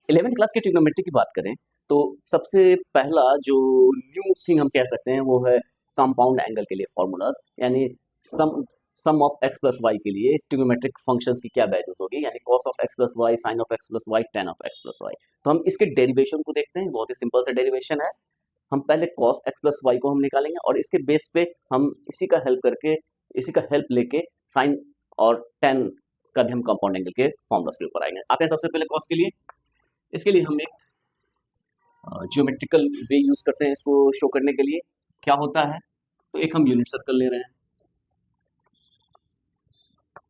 11th class के trigonometry की बात करें तो सबसे पहला जो न्यू थिंग हम कह सकते हैं वो है कंपाउंड एंगल के लिए फॉर्मूलाज, यानी sum of x plus y के लिए ट्रिग्नोमेट्रिक फंक्शंस की क्या वैल्यूज होगी, यानी cos of x plus y, sine of x plus y, tan of x plus y. तो हम इसके डेरिवेशन को देखते हैं, बहुत ही सिंपल सा डेरिवेशन है। हम पहले कॉस एक्स प्लस वाई को हम निकालेंगे और इसके बेस पे हम इसी का हेल्प लेके साइन और टेन का भी हम कंपाउंड एंगल के फॉर्मूलाज के ऊपर आएंगे। आते हैं सबसे पहले कॉस के लिए। इसके लिए हम एक ज्योमेट्रिकल वे यूज करते हैं इसको शो करने के लिए। क्या होता है, तो एक हम यूनिट सर्कल ले रहे हैं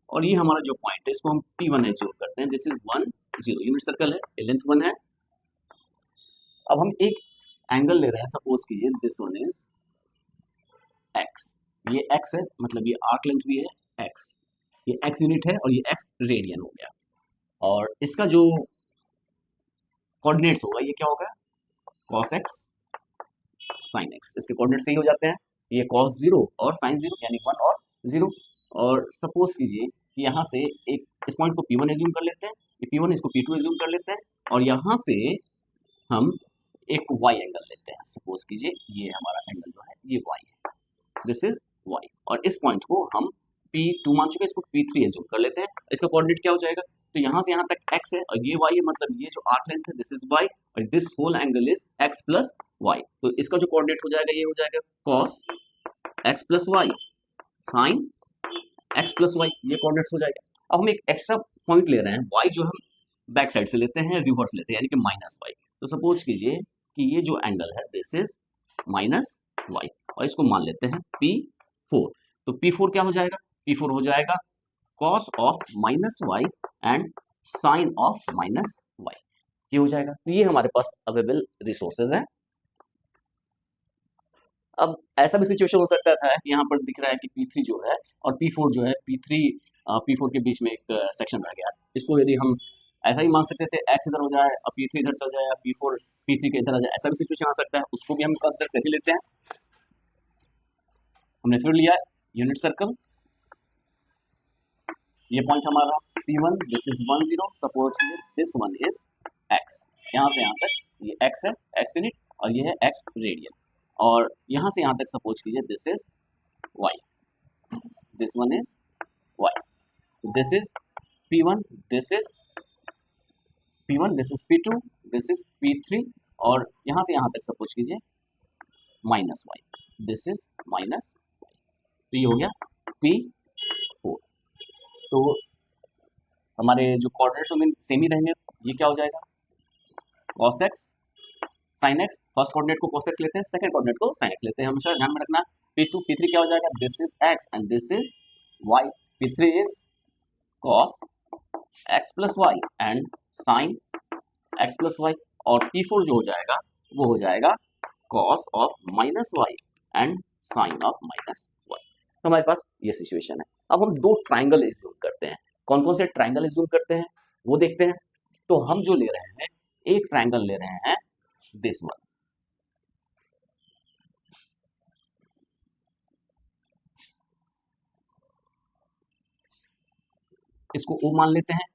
और ये हमारा जो पॉइंट है इसको हम P1 एज्यूम करते हैं। दिस इज 1 0, यूनिट सर्कल है, लेंथ 1 है। अब हम एक एंगल ले रहे हैं, सपोज कीजिए दिस वन इज x, ये x है, मतलब ये आर्क लेंथ भी है x, ये x यूनिट है और ये x रेडियन हो गया। और इसका जो कोऑर्डिनेट्स होगा ये क्या होगा, cos x sin x, इसके कोऑर्डिनेट सही हो जाते हैं, ये cos 0 और sin 0 यानी 1 और 0। और सपोज कीजिए कि यहाँ से एक इस पॉइंट को P1 एज्यूम कर लेते हैं, ये P1 इसको P2 एज्यूम कर लेते हैं और यहाँ से हम एक y एंगल लेते हैं। सपोज कीजिए ये हमारा एंगल जो है ये y है, दिस इज y, और इस पॉइंट को हम P2 मान चुके हैं, इसको P3 एज्यूम कर लेते हैं। इसका कोऑर्डिनेट क्या हो जाएगा, तो यहाँ से यहाँ तक x है और ये y है, मतलब ये जो आर्क लेंथ है दिस इज y और this whole angle is x plus y। तो इसका जो कोऑर्डिनेट हो जाएगा ये हो जाएगा cos x plus y sine x plus y, ये कोऑर्डिनेट्स हो जाएगा। अब हम एक एक्स्ट्रा पॉइंट ले रहे हैं y जो हम बैक साइड से लेते हैं, रिवर्स लेते हैं, यानी कि माइनस वाई। तो सपोज कीजिए कि ये जो एंगल है दिस इज माइनस वाई और इसको मान लेते हैं P4। तो P4 क्या हो जाएगा, P4 हो जाएगा cos of minus y and sine of minus y, ये हो जाएगा। तो ये हमारे पास अवेलेबल रिसोर्सेज हैं। अब ऐसा भी सिचुएशन हो सकता था कि यहाँ पर दिख रहा है कि P3 जो है और P4 जो है, P4 के बीच में एक सेक्शन रह गया। इसको यदि हम ऐसा ही मान सकते थे x इधर हो जाए और P3 इधर चल जाए, P4 P3 के इधर आ जाए, ऐसा भी सिचुएशन आ सकता है, उसको भी हम कंसिडर कर ही लेते हैं। हमने फिर लिया यूनिट सर्कल, ये पॉइंट हमारा P1, this is 1 0, suppose this one is x, यहाँ से यहाँ तक ये x है, x यूनिट, और ये है x रेडियन, और यहाँ से यहाँ तक सपोज कीजिए this is y, this one is y, this is P1, this is P1, this is P2, this is P3, और यहाँ से यहाँ तक सपोज कीजिए minus y, this is minus y। तो ये हो गया P4। तो हमारे जो कोऑर्डिनेट्स होंगे सेम ही रहेंगे। ये क्या हो जाएगा, cos x sin x, first coordinate को cos x लेते हैं, सेकंड कोऑर्डिनेट को sin x लेते हैं। हमेशा ध्यान में रखना P2 P3 क्या हो जाएगा, this is x and this is y, P3 is cos x plus y and sin x plus y, और P4 जो हो जाएगा वो हो जाएगा cos of minus y and sin of minus y. तो हमारे पास ये सिचुएशन है। अब हम दो ट्राइंगल एज्यूम करते हैं। कौन कौन से ट्राइंगल एज्यूम करते हैं वो देखते हैं। तो हम जो ले रहे हैं, एक ट्राइंगल ले रहे हैं दिस वन, इसको O मान लेते हैं,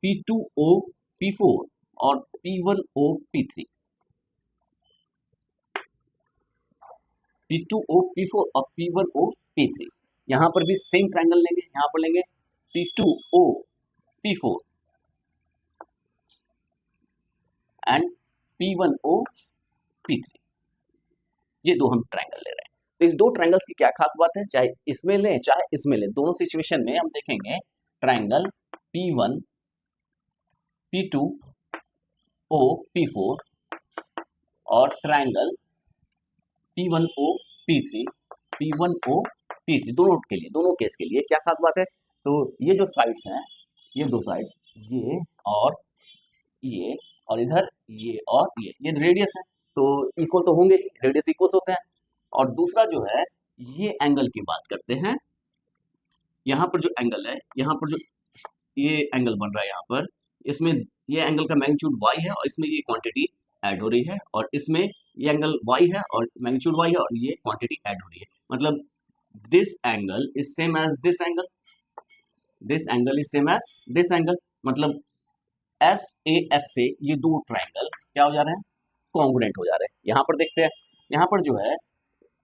P2O P4 और P1O P3, P2O P4 और P1O P3। यहां पर भी सेम ट्राइंगल लेंगे, यहां पर लेंगे P2O P4 and P1O P3, ये दो हम ट्राइंगल ले रहे हैं। तो इस दो ट्राइंगल्स की क्या खास बात है, चाहे इसमें लें चाहे इसमें लें, दोनों सिचुएशन में हम देखेंगे ट्राइंगल P1 P2O P4 और triangle P1O P3 P1O P3, दोनों के लिए, दोनों केस के लिए क्या खास बात है, तो ये जो साइड्स हैं, ये दो साइड्स, ये और इधर ये और ये रेडियस है, तो इक्वल तो होंगे, रेडियस इक्वल्स होते हैं। और दूसरा जो है ये एंगल की बात करते हैं, यहाँ पर जो एंगल है, यहाँ पर जो ये एंगल बन रहा है यहाँ पर, इसमें ये एंगल का मैग्नीट्यूड y है और इसमें ये क्वांटिटी ऐड हो रही है, और इसमें ये एंगल y है और मैग्नीट्यूड y है और ये क्वांटिटी ऐड हो रही है। मतलब this angle is same as this angle, this angle is same as this angle, मतलब एस ए एस से ये दो ट्रायंगल क्या हो जा रहे हैं, कॉन्ग्रुएंट हो जा रहे हैं। यहाँ पर देखते हैं, यहाँ पर जो है,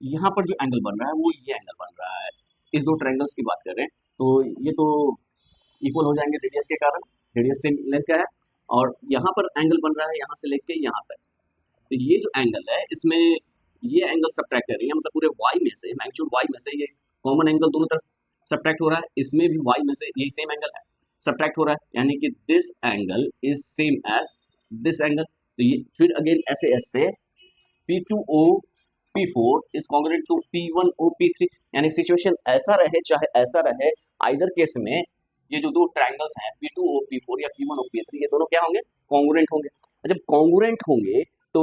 यहाँ पर जो एंगल बन रहा है वो ये एंगल बन रहा है। इस दो ट्रायंगल्स की बात करें तो ये तो इक्वल हो जाएंगे रेडियस के कारण, रेडियस से लेंथ क्या है, और यहाँ पर एंगल बन रहा है यहाँ से लेके यहाँ तक। तो ये जो एंगल है इसमें ये एंगल सब्ट्रैक्ट करेंगे, मतलब पूरे वाई में से, मैग्नीट्यूड वाई में से ये कॉमन एंगल दोनों तरफ सब्ट्रैक्ट हो रहा है, इसमें भी वाई में से यही सेम एंगल है सब्ट्रैक्ट हो रहा है, यानी कि this angle is same as this angle. तो ये फिर अगेन ऐसे ऐसे P2O P4 is congruent to P1O P3, यानी सिचुएशन ऐसा रहे चाहे ऐसा रहे, आइदर केस में ये जो दो ट्रायंगल्स हैं P2O P4 या P1O P3 ये दोनों क्या होंगे, कॉन्ग्रुएंट होंगे। जब कॉन्ग्रुएंट होंगे तो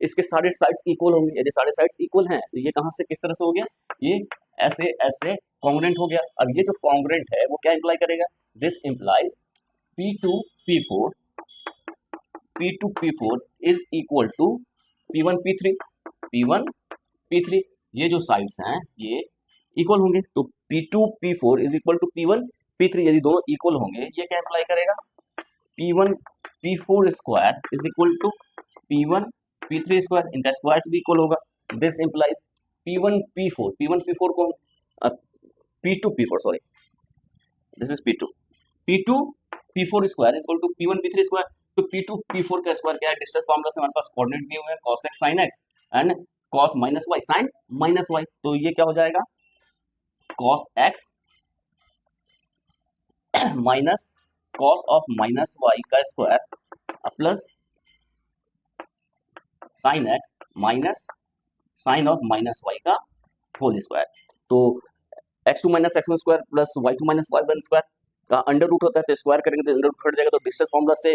इसके सारे साइड्स इक्वल होंगे, यदि सारे साइड्स इक्वल हैं तो ये कहां से किस तरह से हो गया, ये ऐसे ऐसे कॉन्ग्रुएंट हो गया। अब ये जो कॉन्ग्रुएंट है वो क्या इंप्लाई करेगा, this implies P2 P4 is equal to P1 P3 P1 P3, ये जो साइड्स हैं ये इक्वल होंगे, तो P2 P4 is equal to P1 P3, यदि दोनों इक्वल होंगे ये क्या इंप्लाई करेगा, P1 P4 square is equal to P1 P3 square, इनका स्क्वायर भी इक्वल होगा। दिस इंप्लाइज P1 P4 को P2 P4 sorry, this is P2 P4 square is equal to P1 P3 square. तो P2 P4 का square क्या है, distance formula से हमारे पास कोऑर्डिनेट दिए हुए हैं cos x sin x and cos minus y sin minus y, तो ये क्या हो जाएगा, cos x minus cos of minus y का square plus sin x minus sin of minus y का होल स्क्वायर। तो x2 minus x1 square plus y2 minus y1 square का under root होता है, तो स्क्वायर करेंगे तो अंडर रूट हट जाएगा, तो डिस्टेंस फार्मूला से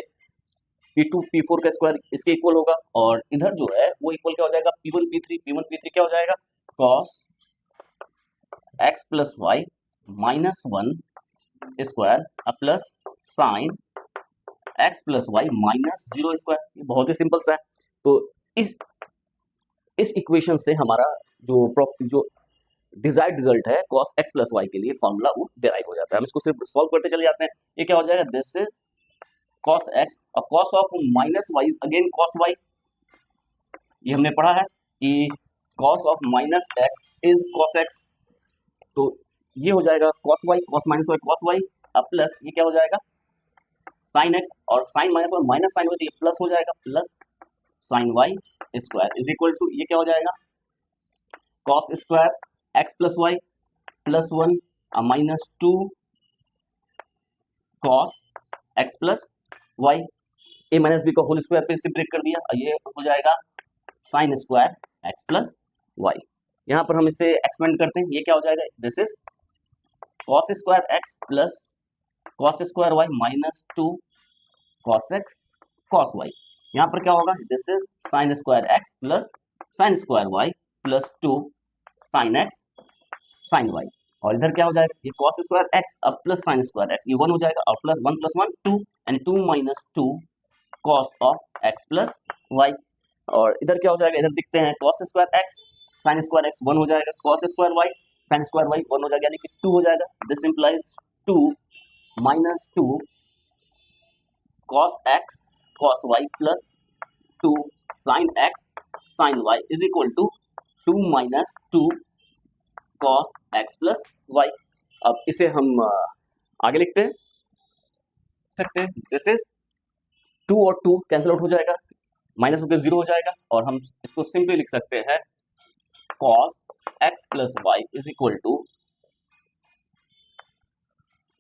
P2 P4 का स्क्वायर इसके इक्वल होगा, और इधर जो है वो इक्वल क्या हो जाएगा, P1 P3 क्या हो जाएगा, cos x plus y minus 1 square plus sine x plus y minus 0 square. ये बहुत ही सिंपल सा है। तो इस इक्वेशन से हमारा जो डिजायर्ड रिजल्ट है cos x प्लस वाई के लिए फॉर्मूला वो डेराइव हो जाता है। हम इसको सिर्फ सॉल्व करते चले जाते हैं। ये क्या हो जाएगा, दिस इज cos x और cos of minus y again cos y, ये हमने पढ़ा है कि cos of minus x is cos x, तो ये हो जाएगा cos y, cos minus y cos y अब प्लस ये क्या हो जाएगा sin x, और sin minus y minus sin y, तो ये प्लस हो जाएगा plus sin y square is equal to ये क्या हो जाएगा cos square x plus Y plus 1 minus 2 cos x plus Y, A minus B का होल स्क्वायर पे इसे ब्रेक कर दिया, ये हो जाएगा sine square x plus Y. यहाँ पर हम इसे एक्सपेंड करते हैं, ये क्या हो जाएगा, this is cos square x plus cos square y minus 2 cos x cos y। यहाँ पर क्या होगा, this is sine square x plus sine square y plus 2 sine x sine y, और इधर क्या हो जाएगा, ये cos स्क्वायर x अब प्लस साइन स्क्वायर x, ये 1 हो जाएगा, और plus 1 plus 1 2 and 2 minus 2 cos of x plus y, और इधर क्या हो जाएगा, इधर दिखते हैं cos square x sine square x 1 हो जाएगा, cos square y sine square y 1 हो जाएगा, यानी कि 2 हो जाएगा। This implies 2 minus 2 cos x cos y plus 2 sine x sine y is equal to 2 minus 2 cos x plus y। अब इसे हम आगे लिखते हैं सकते हैं, दिस इज 2 और 2 कैंसिल आउट हो जाएगा, माइनस होकर 0 हो जाएगा, और हम इसको सिंपली लिख सकते हैं cos x plus Y is equal to,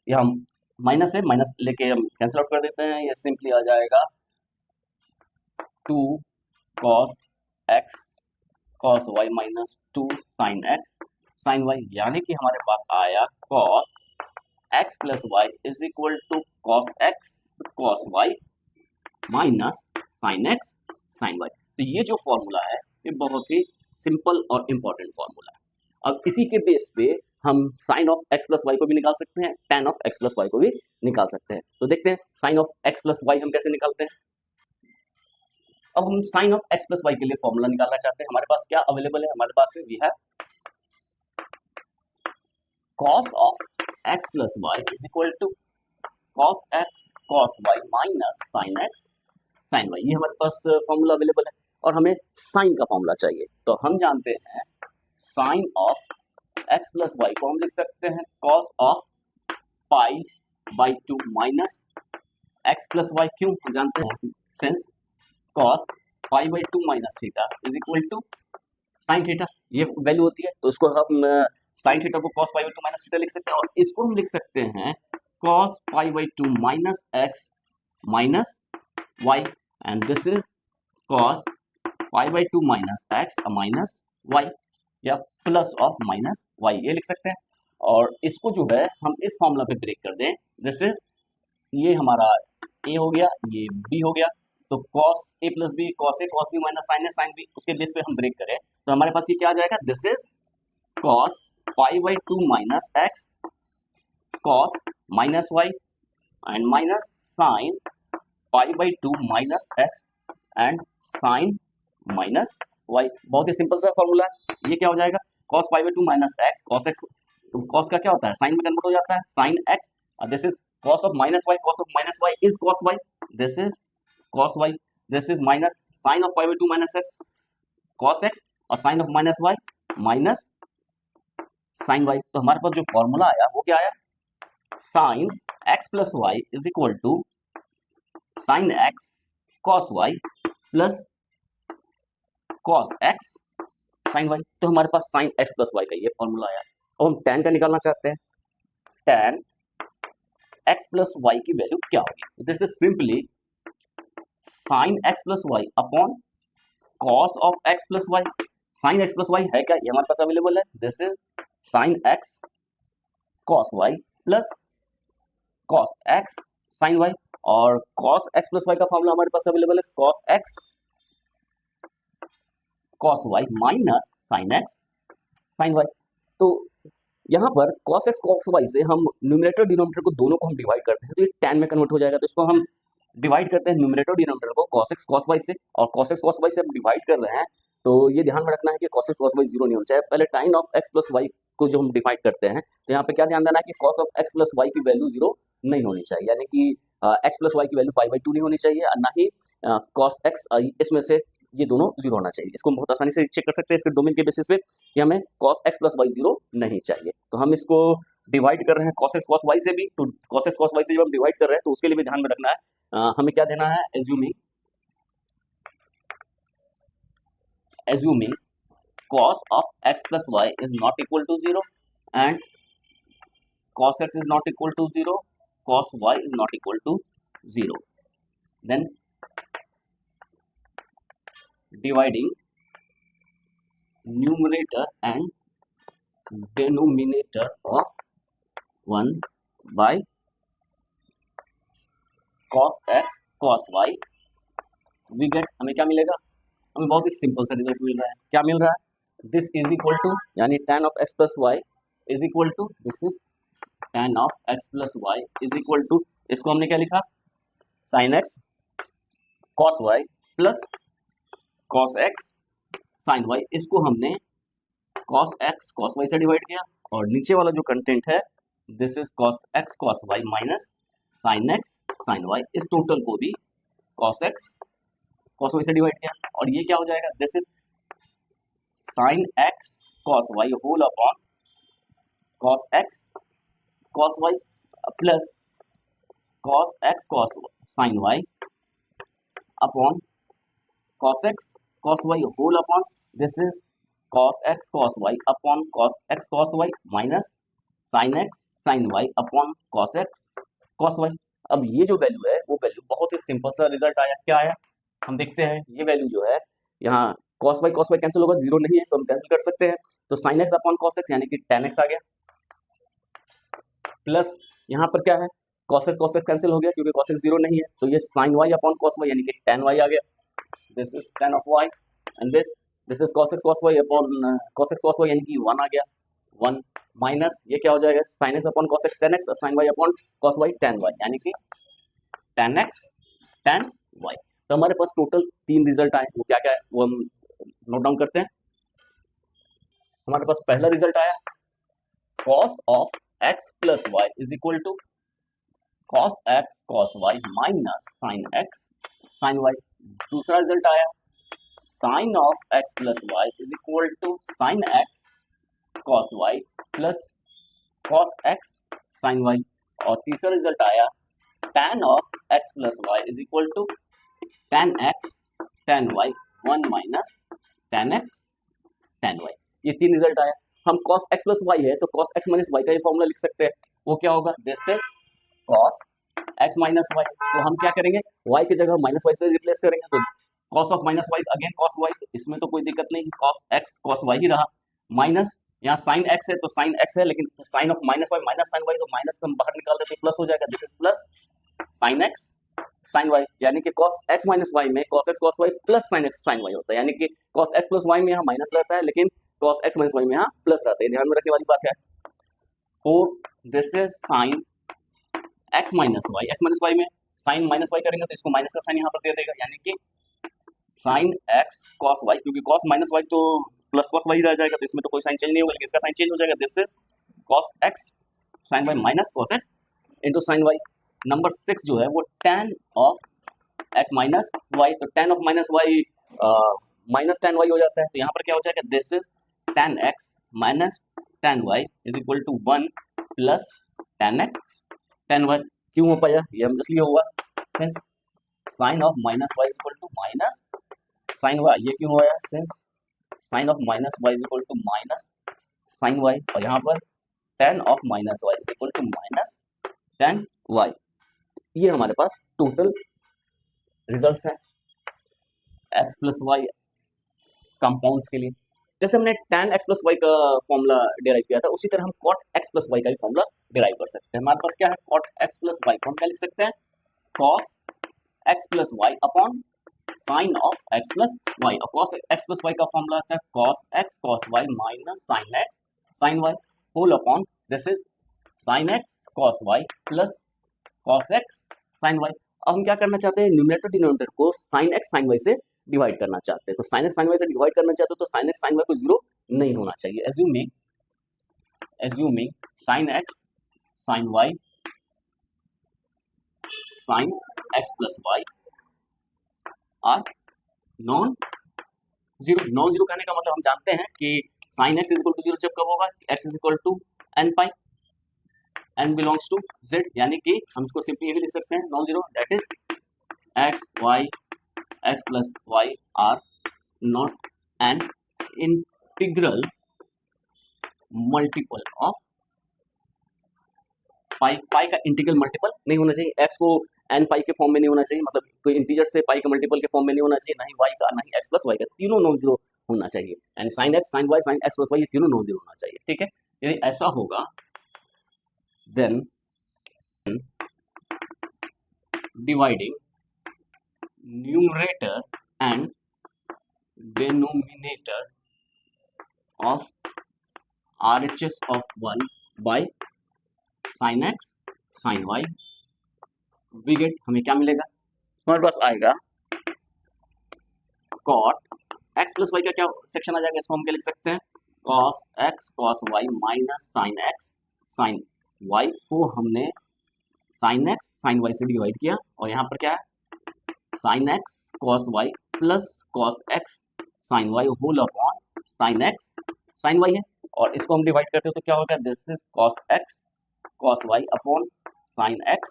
ये हम माइनस है, माइनस लेके हम कैंसिल आउट कर देते हैं, ये सिंपली आ जाएगा 2 cos x cos y minus 2 sin x sin y, यानी कि हमारे पास आया cos x plus Y is equal to cos x cos y minus sin x sin y। तो ये जो फॉर्मूला है ये बहुत ही सिंपल और इम्पोर्टेंट फॉर्मूला है। अब इसी के बेस पे हम sin of x plus y को भी निकाल सकते हैं, tan of x plus y को भी निकाल सकते हैं। तो देखते हैं sin of x plus y हम कैसे निकालते हैं। अब हम sin of x plus y के लिए फॉर्मूला निकालना चाहते हैं, हमारे पास क्या अवेलेबल है, हमारे पास we have cos of x plus Y is equal to cos x cos Y minus sine x sine Y, ये हमारे पास फॉर्मूला अवेलेबल है। और हमें साइन का फॉर्मूला चाहिए, तो हम जानते हैं sine of x plus y को हम लिख सकते हैं cos of pi by 2 minus x plus y. क्यों? हम जानते हैं since cos pi by 2 minus theta is equal to sine theta, ये वैल्यू होती है। तो इसको हम साइन थीटा को cos pi by 2 minus theta लिख सकते हैं, और इसको हम लिख सकते हैं cos pi by 2 minus x minus y, and this is cos pi by 2 minus x minus y, या प्लस ऑफ माइनस वाई, ये लिख सकते हैं। और इसको जो है हम इस फॉर्मूला पे ब्रेक कर दें, दिस इज, ये हमारा ए हो गया, ये बी हो गया, तो cos A plus B cos B minus sine A sine B, उसके बेस पे हम ब्रेक करें तो हमारे पास ये क्या आ जाएगा, this is cos pi by 2 minus x cos minus y and minus sine pi by 2 minus x and sine minus y. बहुत ही सिंपल सा फॉर्मूला है। ये क्या हो जाएगा, cos pi by 2 minus x cos x, तो कॉस का क्या होता है, साइन में कन्वर्ट हो जाता है, sine x, this is cos of minus y is cos y, this is cos y, this is minus sin of pi by 2 minus x cos x, और sin of minus y minus sin y। तो हमारे पास जो formula आया वो क्या आया, sin x plus y is equal to sin x cos y plus cos x sin y। तो हमारे पास sin x plus y का ये फॉर्मूला आया। और हम tan का निकालना चाहते हैं, tan x प्लस वाई की वैल्यू क्या होगी, this is simply sine x plus y upon cos of x plus y. Sine x plus y है क्या, ये हमारे पास अवेलेबल है, this is sine x cos y plus cos x sine y, और कॉस एक्स प्लस वाई का formula हमारे पास अवेलेबल है cos x cos Y minus sine x sine y. तो यहाँ पर cos x cos y से हम न्यूमरेटर डिनोमिनेटर को दोनों को हम डिवाइड करते हैं तो ये tan में कन्वर्ट हो जाएगा। तो इसको हम डिवाइड करते हैं न्यूमरेटर डिनोमिनेटर को cos x cos y से, और cos x cos y से हम डिवाइड कर रहे हैं तो ये ध्यान में रखना है कि cos x cos y zero नहीं होना चाहिए। पहले sin of x plus y को जो हम डिवाइड करते हैं तो यहाँ पे क्या ध्यान देना है कि cos of x plus y की वैल्यू जीरो नहीं होनी चाहिए, यानी कि x प्लस वाई की वैल्यू पाई बाई 2 नहीं होनी चाहिए, और ना ही cos x इसमें से ये दोनों जीरो होना चाहिए। इसको हम बहुत आसानी से चेक कर सकते हैं इसके डोमेन के बेसिस पे कि हमें cos x plus y zero नहीं चाहिए। तो हम इसको डिवाइड कर रहे हैं cos x cos y से भी, तो cos x cos y से जब हम डिवाइड कर रहे हैं तो उसके लिए भी ध्यान में रखना है हमें क्या देना है, assuming cos of x plus y is not equal to 0 and cos x is not equal to 0, cos y is not equal to 0, then dividing numerator and denominator of 1 by cos x cos y we get, हमें क्या मिलेगा, हमें बहुत ही simple सा result मिल रहा है। क्या मिल रहा है, दिस इज इक्वल टू, यानी tan of x plus Y is equal to, this is tan of x plus Y is equal to, इसको हमने क्या लिखा, sin x cos y plus cos x sin y, इसको हमने cos x cos y से divide किया, और नीचे वाला जो कंटेंट है this is cos x cos y minus sin x sin y, इस टोटल को भी cos x cos y से डिवाइड किया, और ये क्या हो जाएगा, this is sin x cos y whole upon cos x cos y plus cos x cos sin y upon cos x cos y whole upon, this is cos x cos y upon cos x cos y minus sin x sin y upon cos x cos y। अब ये जो value है वो value बहुत ही simple सा result आया, क्या आया, हम देखते हैं ये वैल्यू जो है, यहाँ cos y कैंसिल होगा, जीरो नहीं है तो हम कैंसिल कर सकते हैं, तो sin x upon cos x यानी कि tan x आ गया, प्लस यहाँ पर क्या है, cos x कैंसिल हो गया क्योंकि cos x जीरो नहीं है, तो ये sin y upon cos y यानी कि tan y आ गया, this is tan of y, and this is cos x cos y upon cos x cos y यानी कि 1 आ गया, 1 माइनस ये क्या हो जाएगा, sin x upon cos x tan x, sin y upon cos y tan y यानी कि tan x tan y। तो हमारे पास टोटल 3 रिजल्ट आए, वो क्या क्या है वो हम नोट डाउन करते हैं। हमारे पास पहला रिजल्ट आया cos of x plus Y is equal to cos x cos y minus sin x sin y। दूसरा रिजल्ट आया sin of x plus Y is equal to sin x cos y plus cos x sin y। और तीसरा result आया tan of x plus Y is equal to tan x tan y 1 minus tan x tan y। ये तीन result आया। हम cos x plus y है तो cos x minus Y का ये फॉर्मूला लिख सकते हैं। वो क्या होगा, this is cos x minus y. तो हम क्या करेंगे, y की जगह माइनस वाई से रिप्लेस करेंगे, तो cos of minus y again cos y, इसमें तो कोई दिक्कत नहीं, cos x cos y ही रहा, माइनस यहाँ sin x है तो sin x है, लेकिन sin of minus y minus sin y, तो माइनस हम बाहर निकाल देते प्लस हो जाएगा, this is plus sin x sin y। यानी कि cos x माइनस वाई में cos x cos y plus sin x sin y होता है, यानी कि cos x प्लस y में यहाँ माइनस रहता है, लेकिन cos x माइनस y में यहाँ प्लस रहता है। ध्यान में रखने वाली बात है। और this is sin x minus y में sin माइनस वाई करेंगे तो इसको माइनस का साइन यहाँ पर दे देगा, यानी कि sin x cos y, क्योंकि cos माइनस वाई तो प्लस cos y रह जाएगा, तो इसमें तो कोई साइन चेंज नहीं होगा, लेकिन इसका साइन चेंज हो जाएगा, this is cos x sin y minus cos x into sin y। Number 6 जो है वो tan of x minus y, तो tan of minus y minus tan y हो जाता है, तो यहाँ पर क्या हो जाएगा, this is tan x minus tan y is equal to 1 plus tan x tan y। क्यों हो पाया, ये हम इसलिए हुआ since sin of minus y is equal to minus sin y। ये क्यों हुआ, since sin of minus y is equal to minus sin y, और यहाँ पर tan of minus y is equal to minus tan y। ये हमारे पास total results हैं x प्लस वाई कंपाउंड्स के लिए। जैसे हमने tan x प्लस वाई का फॉर्मूला डिराइव किया था, उसी तरह हम cot x प्लस वाई का भी फॉर्मूला डिराइव कर सकते हैं। हमारे पास क्या है, cot x प्लस वाई को हम क्या लिख सकते हैं, cos x plus y upon sin of x plus y. और cos x प्लस वाई का फॉर्मूला आता है cos x cos y minus sin x sin y whole upon this is sin x cos y plus cos x sin y। अब हम क्या करना चाहते हैं, न्यूमरेटर डिनोमिनेटर को sin x sin y से डिवाइड करना चाहते हैं, तो sin x sin y से डिवाइड करना चाहते हो तो sin x sin y को जीरो नहीं होना चाहिए। Assuming sin x sin y sin x plus y are non zero. Non zero कहने का मतलब हम जानते हैं कि sin x is equal to zero जब कब होगा, x is equal to n pi, n belongs to z, यानी कि हम इसको सिंपली ये भी लिख सकते हैं non zero, that is x y x plus y are not an integral multiple of pi. Pi का इंटीग्रल मल्टीपल नहीं होना चाहिए, x को n पाई के फॉर्म में नहीं होना चाहिए, मतलब कोई इंटीजर से पाई के मल्टीपल के फॉर्म में नहीं होना चाहिए, ना ही y का ना ही x प्लस y का, तीनों नॉन जीरो होना चाहिए। यानी sin x sin y sin x plus y ये तीनों नॉन जीरो होना चाहिए, ठीक है। यदि ऐसा होगा then dividing numerator and denominator of RHS of 1 by sin x sin y we get, हमें क्या मिलेगा, हमारे पास आएगा cot x प्लस वाई का क्या सेक्शन आ जाएगा, इसको हम क्या लिख सकते हैं, cos x cos y minus sin x sin y को हमने sin x sin y से डिवाइड किया, और यहाँ पर क्या है sin x cos y plus cos x sin y whole upon sin x sin y है, और इसको हम डिवाइड करते हो तो क्या होगा, this is cos x cos y upon sin x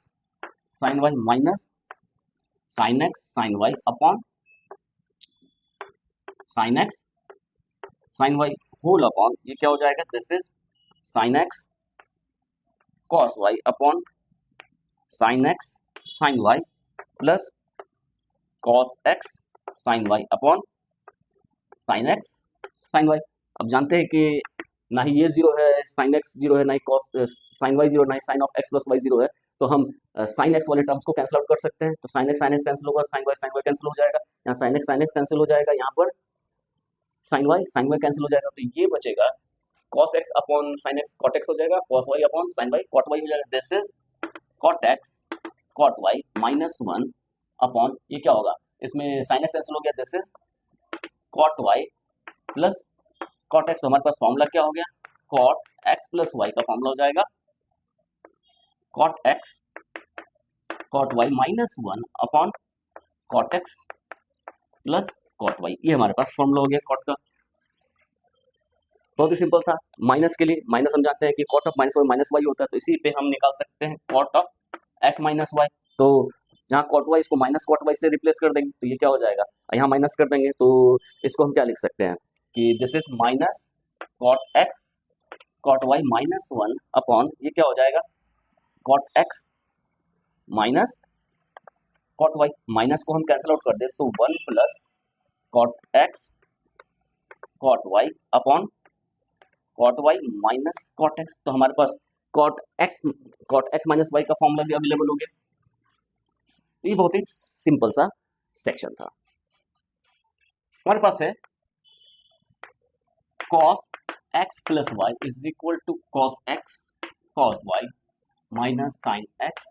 sin y minus sin x sin y upon sin x sin y whole upon ये क्या हो जाएगा, this is sin x cos y upon sin x sin y plus cos x sin y upon sin x sin y। अब जानते हैं कि ना ही ये जीरो है, sin x जीरो है, ना ही cos sin y जीरो, ना ही sin of x plus y zero है, तो हम sin x वाले टर्म्स को कैंसिल आउट कर सकते हैं, तो sin x कैंसिल होगा, sin y कैंसिल हो जाएगा, यहाँ sin x कैंसिल हो जाएगा, यहाँ पर sin y कैंसिल हो जाएगा, तो ये बचेगा cos x upon sin x cot x हो जाएगा, cos y upon sin y cot y हो जाएगा, this is cot x cot y minus 1 upon ये क्या होगा, इसमें sin x कैंसिल हो गया, this is cot y plus cot x। तो हमारे पास फॉर्मूला क्या हो गया, cot x प्लस y का फॉर्मूला हो जाएगा cot x cot y minus one upon cot x plus cot y. ये हमारे पास फॉर्मूला हो गया कॉट का, बहुत ही सिंपल था। माइनस के लिए माइनस हम जानते हैं कि cot of minus y minus y होता है, तो इसी पे हम निकाल सकते हैं cot of x minus y. तो जहाँ कॉट वाई इसको माइनस कॉट वाई से रिप्लेस कर देंगे तो ये क्या हो जाएगा, यहाँ माइनस कर देंगे तो इसको हम क्या लिख सकते हैं कि this is minus cot x cot y minus one upon ये क्या हो जाएगा cot x minus cot y. Minus को हम कैंसिल आउट कर दे तो one plus cot x cot y upon cot y minus cot x. तो हमारे पास कॉट एक्स माइनस वाई का फॉर्मूला भी अवेलेबल हो गया। ये बहुत ही सिंपल सा सेक्शन था। हमारे पास है cos x plus Y is equal to cos x cos y minus sin x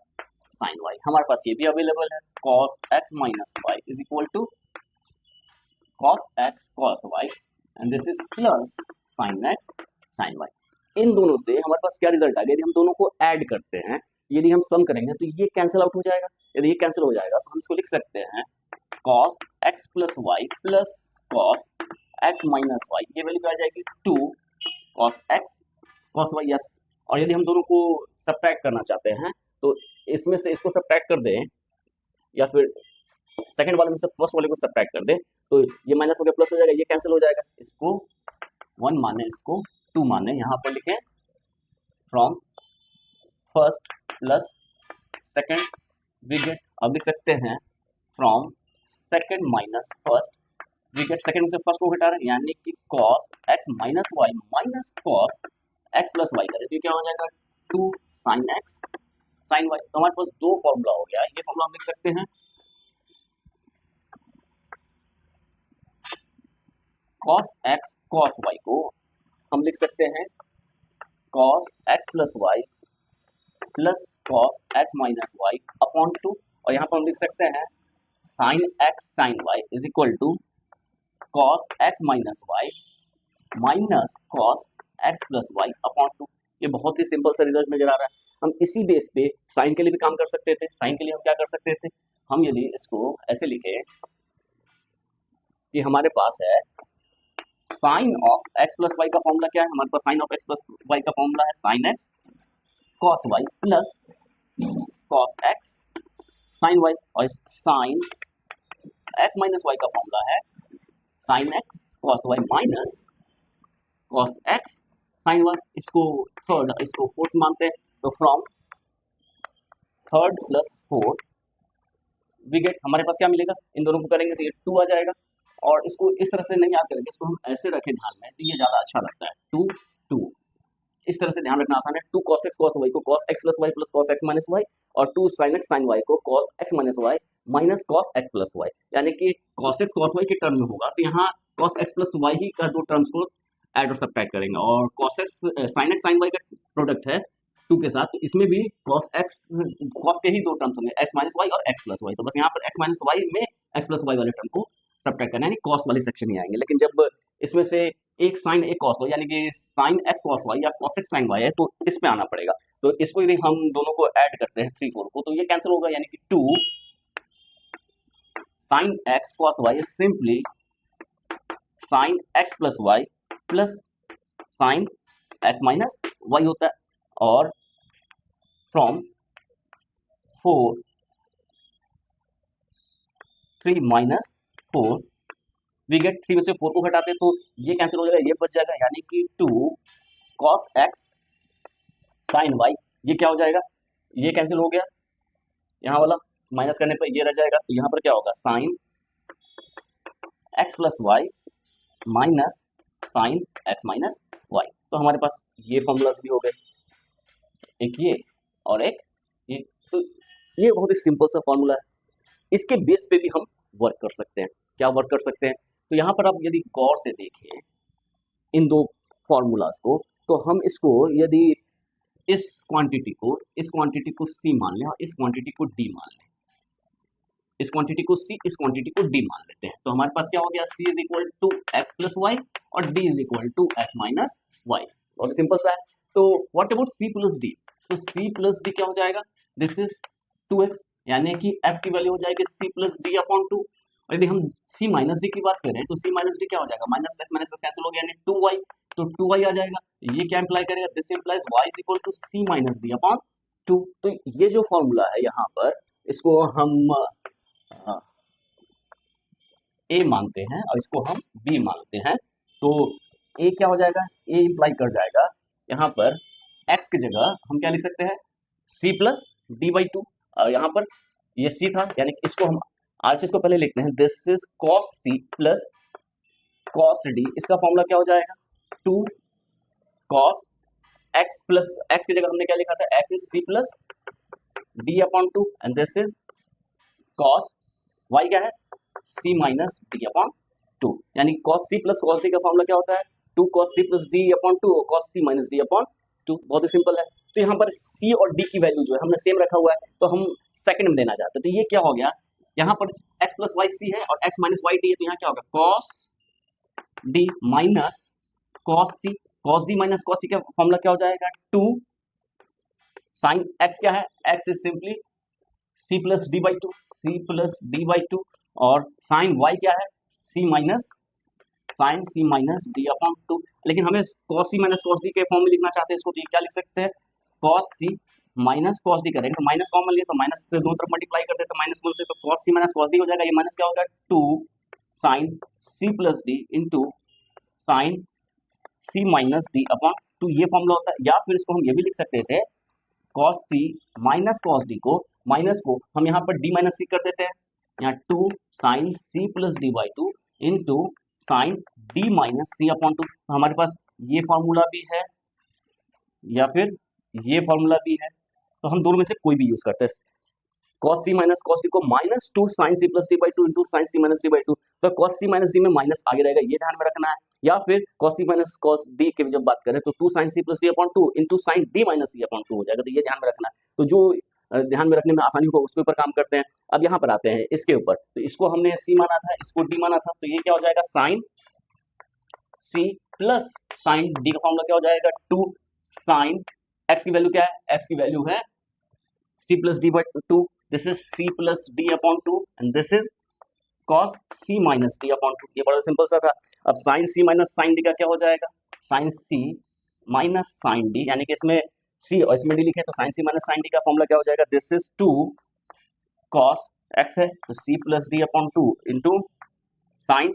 sin y। हमारे पास ये भी अवेलेबल है cos x minus y is equal to cos x cos y and this is plus sin x sin y। इन दोनों से हमारे पास क्या रिजल्ट आ गया, यदि हम दोनों को ऐड करते हैं, यदि हम सम करेंगे तो ये कैंसिल आउट हो जाएगा। यदि ये कैंसिल हो जाएगा तो हम इसको लिख सकते हैं cos x plus Y plus cos x minus y. ये वैल्यू आ जाएगी 2 cos x cos y। Yes, और यदि हम दोनों को सब्ट्रैक्ट करना चाहते हैं तो इसमें से इसको सब्ट्रैक्ट कर दें या फिर सेकंड वाले में से फर्स्ट वाले को सब्ट्रैक्ट कर दें तो ये माइनस हो गया प्लस हो जाएगा, ये कैंसिल हो जाएगा। इसको 1 माने, इसको 2 माने, यहाँ पर लिखें from first plus second we get, अब लिख सकते हैं from second minus first we get, second में से फर्स्ट को घटा रहे हैं यानी कि cos x minus y minus cos x plus y करें तो क्या हो जाएगा 2 sin x sin y। तो हमारे पास दो फॉर्मूला हो गया। ये फॉर्मूला हम लिख सकते हैं cos x cos y को हम लिख सकते हैं cos x plus Y plus cos x minus y upon 2, और यहाँ पर हम लिख सकते हैं sin x sin y is equal to cos x minus y minus cos x plus y upon 2। ये बहुत ही सिंपल सा रिजल्ट नजर आ रहा है। हम इसी बेस पे साइन के लिए भी काम कर सकते थे। साइन के लिए हम क्या कर सकते थे, हम यदि इसको ऐसे लिखे कि हमारे पास है sine of x plus Y का फॉर्मूला क्या है, हमारे पास sine of x plus Y का फॉर्मूला है sine x cos y plus cos x sin y, और साइन x माइनस वाई का फॉर्मूला है sine x cos y minus cos x sin y। इसको थर्ड, इसको फोर्थ मानते हैं तो from third plus fourth we get, हमारे पास क्या मिलेगा, इन दोनों को करेंगे तो ये 2 आ जाएगा। और इसको इस तरह से नहीं याद करेंगे, इसको हम ऐसे रखें ध्यान में तो ये ज्यादा अच्छा लगता है 2 2। इस तरह से ध्यान रखना आसान है। 2 cos x cos y को cos x plus Y plus cos x minus y, और 2 sin x sin y को cos x minus y minus cos x plus y, यानी कि cos x cos y के टर्म में होगा तो यहाँ cos x प्लस वाई ही का दो टर्म्स को ऐड और सब्ट्रैक्ट करेंगे, और cos x sin x sin y का प्रोडक्ट है 2 के साथ, तो इसमें भी cos के ही दो टर्म्स होंगे x माइनस वाई और x प्लस वाई। तो बस यहाँ पर x माइनस वाई में x प्लस वाई वाले टर्म को सब्ट्रैक्ट करना है, यानी cos वाले सेक्शन ही आएंगे। लेकिन जब इसमें से एक साइन एक cos हो, यानी कि साइन x cos y या cos x sin y है तो इस पे आना पड़ेगा। तो इसको यदि हम दोनों को ऐड करते हैं 3 4 को तो ये कैंसिल होगा, यानी कि 2 sin x cos y is simply sin x plus Y plus sin x minus y होता है, और फ्रॉम 3 माइनस 4 वी गेट, 3 में से 4 को घटाते तो ये कैंसिल हो जाएगा, ये बच जाएगा, यानी कि 2 cos x sin y। ये क्या हो जाएगा, ये कैंसिल हो गया, यहाँ वाला माइनस करने पर ये रह जाएगा, तो यहाँ पर क्या होगा sin x plus y minus sin x minus y. तो हमारे पास ये फॉर्मूलाज भी हो गए, एक ये और एक ये। तो ये बहुत ही सिंपल सा फॉर्मूला है, इसके बेस पे भी हम वर्क कर सकते हैं। क्या वर्क कर सकते हैं, तो यहाँ पर आप यदि गौर से देखें इन दो फॉर्मूलाज को, तो हम इसको यदि इस क्वांटिटी को C मान लें और इस क्वांटिटी को D मान लें, इस क्वांटिटी को C इस क्वांटिटी को D मान लेते हैं, तो हमारे पास क्या हो गया, C is equal to x plus y और D is equal to x minus y. बहुत सिंपल सा है। तो what about C plus D, तो C प्लस D क्या हो जाएगा, दिस इज 2x यानी कि x की वैल्यू हो जाएगी c plus D upon to. और यदि हम c माइनस डी की बात करें तो c माइनस डी क्या हो जाएगा, माइनस एक्स कैंसिल हो गया यानी 2y, तो 2y आ जाएगा। ये क्या इंप्लाई करेगा, this implies y is equal to c minus D upon two. तो ये जो फॉर्मूला है यहाँ पर, इसको हम a मानते हैं और इसको हम b मानते हैं। तो a क्या हो जाएगा, a इंप्लाई कर जाएगा यहाँ पर x की जगह हम क्या लिख सकते हैं, c plus D by two. यहाँ पर ये c था, यानी कि इसको हम आरएचएस को पहले लिखते हैं, this is cos c plus cos d। इसका फॉर्मूला क्या हो जाएगा, 2 cos x प्लस x की जगह हमने क्या लिखा था, x is c plus d upon two and this is cos y क्या है, c minus d upon two. यानी cos c plus cos d का फॉर्मूला क्या होता है, 2 cos c plus d upon two cos c minus d upon two. बहुत ही simple है। तो यहाँ पर c और d की वैल्यू जो है हमने सेम रखा हुआ है, तो हम सेकंड में देना चाहते हैं। तो ये क्या हो गया, यहाँ पर x प्लस वाई सी है और x माइनस वाई डी है, तो यहाँ क्या होगा, cos d minus cos c, cos d minus cos c का फॉर्मूला क्या हो जाएगा, 2 sin x क्या है, x is simply c plus D by two, c plus D by two, और sin y क्या है, c minus sin c minus D upon to. लेकिन हमें cos c minus cos d के फॉर्म में लिखना चाहते हैं इसको, तो ये क्या लिख सकते हैं, cos c minus cos d करेंगे तो माइनस कॉमन लिए तो माइनस से दोनों तरफ मल्टीप्लाई कर देते हैं माइनस वन से, तो cos c minus cos d हो जाएगा। ये माइनस क्या होगा, 2 sin c plus d into sin c minus d upon two, ये फॉर्मूला होता है। या फिर इसको हम ये भी लिख सकते थे, cos c minus cos d को, माइनस को हम यहाँ पर d माइनस c कर देते हैं, यहाँ 2 sin c plus d by two into sin d minus c upon two. हमारे पास ये फॉर्मूला भी है या फिर ये फॉर्मूला भी है, तो हम दोनों में से कोई भी यूज करते हैं। cos c minus cos d को minus 2 sin c plus d by two into sin c minus d by two, तो cos c माइनस d में माइनस आगे रहेगा, ये ध्यान में रखना है। या फिर cos c minus cos d की जब बात करें तो 2 sin c plus d upon two into sin d minus c upon two हो जाएगा, तो ये ध्यान में रखना है। तो जो ध्यान में रखने में आसानी होगा उसके ऊपर काम करते हैं। अब यहाँ पर आते हैं इसके ऊपर, तो इसको हमने c माना था, इसको d माना था, तो ये क्या हो जाएगा, sin c plus sin d का फॉर्मूला क्या हो जाएगा, 2 sin x की वैल्यू क्या है, x की वैल्यू है c plus D by two, this is c plus D upon to and this is cos c minus D upon to. ये बड़ा सिंपल सा था। अब sin c minus sin d का क्या हो जाएगा, sin c minus sin d, यानी कि इसमें c और इसमें d लिखे तो sin c minus sin d का फॉर्मूला क्या हो जाएगा, दिस इज 2 cos x है तो c plus D upon two into sin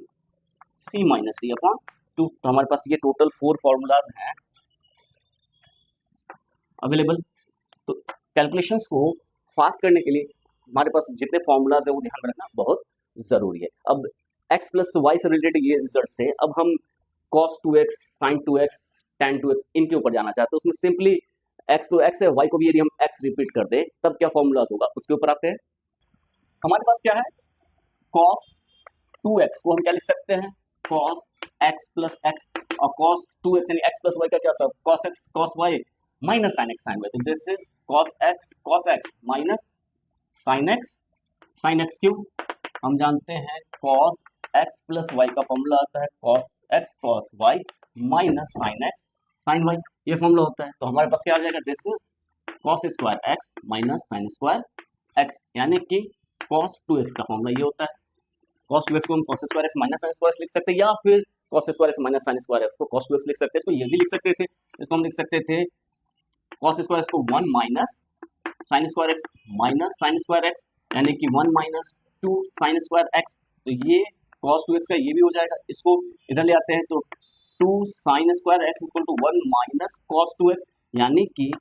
c minus D upon two. तो हमारे पास ये टोटल 4 फॉर्मूलाज हैं अवेलेबल। तो कैलकुलेशंस को फास्ट करने के लिए हमारे पास जितने फॉर्मूलाज है वो ध्यान में रखना बहुत जरूरी है। अब x प्लस वाई से रिलेटेड ये रिजल्ट थे, अब हम cos 2x, sin 2x, tan 2x इनके ऊपर जाना चाहते हैं। उसमें सिंपली x तो x है, y को भी यदि हम x रिपीट कर दें तब क्या फॉर्मूलाज होगा उसके ऊपर आते हैं। हमारे पास क्या है, cos 2x को हम क्या लिख सकते हैं, cos x प्लस x, और cos 2x यानी x प्लस y का क्या होता है, cos x cos y minus sin x sin y, तो this is cos x minus sin x क्यों, हम जानते हैं cos x प्लस y का फॉर्मूला आता है cos x cos y minus sin x sin y, ये फॉर्मूला होता है। तो हमारे पास क्या आ जाएगा, this is cos square x minus sin square x, यानी कि cos 2x का फॉर्मूला ये होता है। cos 2x को हम cos square x minus sin square लिख सकते हैं, या फिर cos square x minus sin square x को cos 2x लिख सकते हैं। इसको ये भी लिख सकते थे, इसको हम लिख सकते थे cos स्क्वायर को 1 minus sin square x minus sin square x, यानी कि 1 माइनस 2 sin स्क्वायर x। तो ये cos 2x का ये भी हो जाएगा, इसको इधर ले आते हैं तो 2 sin square x equal to 1 minus cos 2x, यानी कि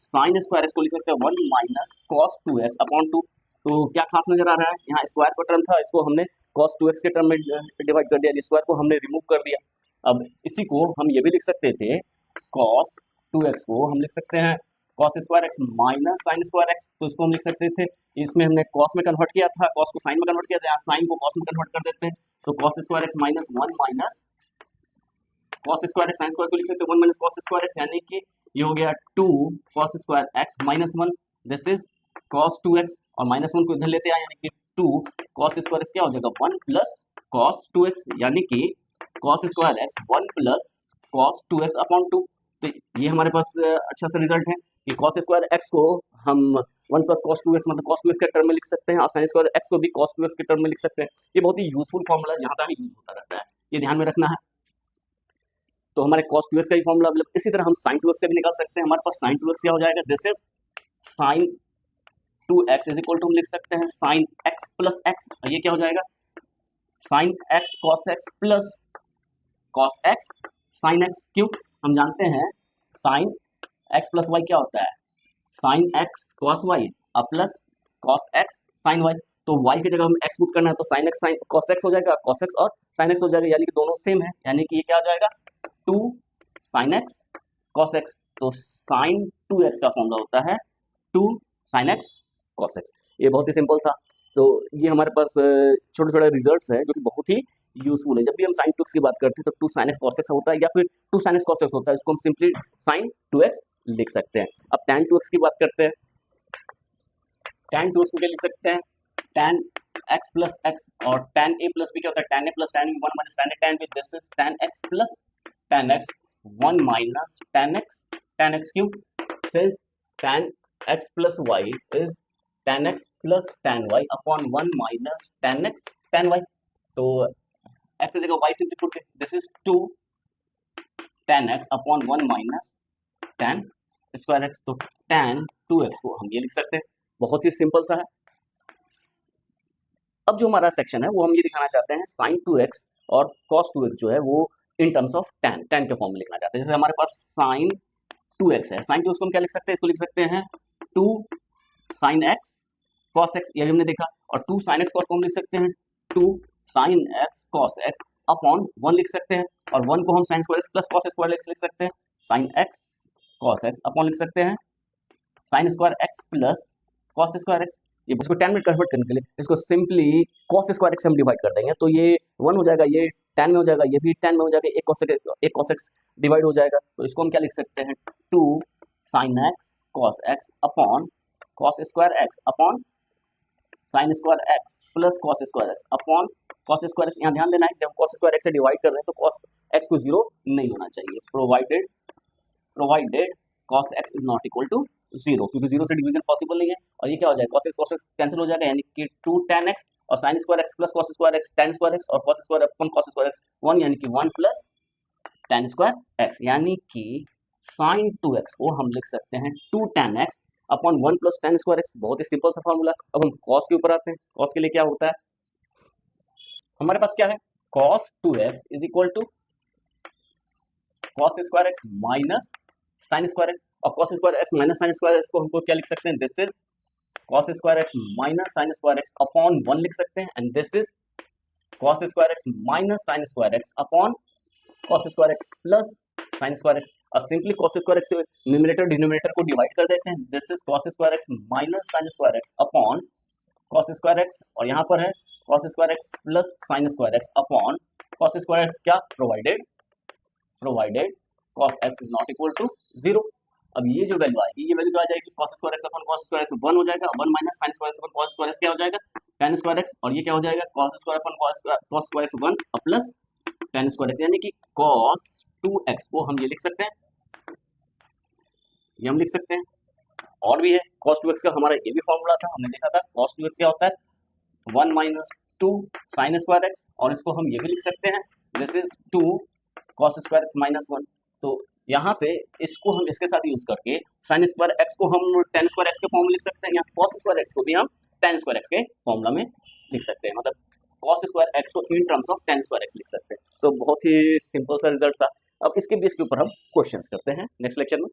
sin स्क्वायर x को लिख सकते हैं 1 माइनस cos 2x अपॉन 2। तो क्या खास नजर आ रहा है, यहाँ स्क्वायर का टर्म था, इसको हमने cos 2x के टर्म में डिवाइड कर दिया, स्क्वायर को हमने रिमूव कर दिया। अब इसी को हम ये भी लिख सकते थे, cos 2x को हम लिख सकते हैं cos square x minus sin square x, तो इसको हम लिख सकते थे, इसमें हमने cos में कन्वर्ट किया था, cos को sin में कन्वर्ट किया था, यहाँ sin को cos में कन्वर्ट कर देते हैं, तो cos square x minus 1 minus cos square x sin square को लिख सकते हैं 1 माइनस cos स्क्वायर x, यानी कि ये हो गया 2 cos square x minus 1, this is cos 2x, और माइनस 1 को इधर लेते हैं, यानी कि 2 cos स्क्वायर x क्या हो जाएगा 1 प्लस cos 2x, यानी कि cos square x 1 plus cos 2x upon 2। तो ये हमारे पास अच्छा सा रिजल्ट है। कि कॉस स्क्वायर एक्स को हम 1 प्लस कॉस 2x मतलब कॉस 2x के टर्म में लिख सकते हैं और साइन स्क्वायर एक्स को भी कॉस 2x के टर्म में लिख सकते हैं। ये बहुत ही यूजफुल फॉर्मूला है, जहाँ तक यूज होता रहता है, ये ध्यान में रखना है। तो हमारे cos 2x का ही फॉर्मूला अवेलेबल, इसी तरह हम sin 2x का भी निकाल सकते हैं। हमारे पास sin 2x क्या हो जाएगा, this is sin 2x is equal to हम लिख सकते हैं sin x प्लस x, ये क्या हो जाएगा sin x cos x plus cos x sin x। क्यों, हम जानते हैं sin x प्लस y क्या होता है sin x cos y और plus cos x sin y। तो y की जगह हम x पुट करना है तो sin x sin cos x हो जाएगा, cos x और sin x हो जाएगा, यानी कि दोनों सेम है, यानी कि ये क्या हो जाएगा 2 sin x cos x। तो sin 2x का फॉर्मूला होता है 2 sin x cos x। ये बहुत ही सिंपल था। तो ये हमारे पास छोटे छोटे रिजल्ट्स हैं जो कि बहुत ही यूजफुल है। जब भी हम sin 2x की बात करते हैं तो 2 sin x cos x होता है या फिर 2 sin x cos x होता है, इसको हम सिंपली sin 2x लिख सकते हैं। अब tan 2x की बात करते हैं, tan 2x को क्या लिख सकते हैं tan x प्लस x, और tan a प्लस b क्या होता है tan a plus tan b 1 minus tan a tan b, this is tan x plus tan x 1 minus tan x क्यों, since tan x plus y is tan x plus tan y upon 1 minus tan x tan y। तो x की जगह y simply put, this is 2 tan x upon 1 minus tan square x। तो tan 2x को हम ये लिख सकते हैं, बहुत ही सिंपल सा है। अब जो हमारा सेक्शन है वो हम ये दिखाना चाहते हैं sin 2x और cos 2x जो है वो इन टर्म्स ऑफ tan के फॉर्म में लिखना चाहते हैं। जैसे हमारे पास sin 2x है, sin 2x को हम क्या लिख सकते हैं, इसको लिख सकते हैं 2 sin x cos x, ये हमने देखा, और 2 sin x cos को हम लिख सकते हैं 2 sin x cos x upon 1 लिख सकते हैं, और 1 को हम sin square x plus cos square x लिख सकते हैं, sin x cos x upon लिख सकते हैं sin square x plus cos square x। ये इसको tan में कन्वर्ट करने के लिए इसको सिंपली cos स्क्वायर x से हम डिवाइड कर देंगे, तो ये 1 हो जाएगा, ये tan में हो जाएगा, ये भी tan में हो जाएगा, एक cos x डिवाइड हो जाएगा। तो इसको हम क्या लिख सकते हैं 2 sin x cos x upon cos square x upon sin square x plus cos square x upon cos square x। यहाँ ध्यान देना है, जब cos स्क्वायर x से डिवाइड कर रहे हैं तो cos x को 0 नहीं होना चाहिए, provided cos x is not equal to 0, क्योंकि 0 से डिवीजन पॉसिबल नहीं है। और ये क्या हो जाएगा cos x कैंसिल हो जाएगा, यानी कि 2 tan x और sin square x plus cos square x tan square x और cos square upon cos square x 1, यानी कि 1 प्लस tan स्क्वायर x, यानी कि sin 2x को हम लिख सकते हैं 2 tan x upon 1 plus tan square x। बहुत ही सिंपल सा फॉर्मूला। अब हम cos के ऊपर आते हैं। cos के लिए क्या होता है, हमारे पास क्या है cos 2x is equal to cos square x minus sin square x, और cos square x minus sin square x को हमको क्या लिख सकते हैं, this is cos square x minus sin square x upon 1 लिख सकते हैं, and this is cos square x minus sin square x upon cos square x plus sin square x। और सिंपली cos स्क्वायर x से numerator denominator को divide कर देते हैं, this is cos square x minus sin square x upon cos square x, और यहाँ पर है cos square x plus sin square x upon cos square x क्या provided cos x is not equal to 0। अब ये जो value आएगी, ये वैल्यू आ जाएगी cos square x upon cos square x 1 हो जाएगा, 1 minus sin square x upon cos square x क्या हो जाएगा tan स्क्वायर x, और ये क्या हो जाएगा cos square upon cos square x 1 plus tan square x, यानी कि cos 2x को हम ये लिख सकते हैं, ये हम लिख सकते हैं। और भी है cos 2x का, हमारा ये भी फॉर्मूला था, हमने देखा था cos 2x क्या होता है 1 माइनस 2 sin स्क्वायर x, और इसको हम ये भी लिख सकते हैं, this is 2 cos square x minus 1। तो यहाँ से इसको हम इसके साथ यूज करके sin स्क्वायर x को हम tan स्क्वायर x के फॉर्म में लिख सकते हैं, या cos स्क्वायर x को भी हम tan स्क्वायर x के फॉर्मूला में लिख सकते हैं, मतलब cos स्क्वायर x को in terms of tan square x लिख सकते हैं। तो बहुत ही सिंपल सा रिजल्ट था। अब इसके बेस के ऊपर हम क्वेश्चंस करते हैं नेक्स्ट लेक्चर में।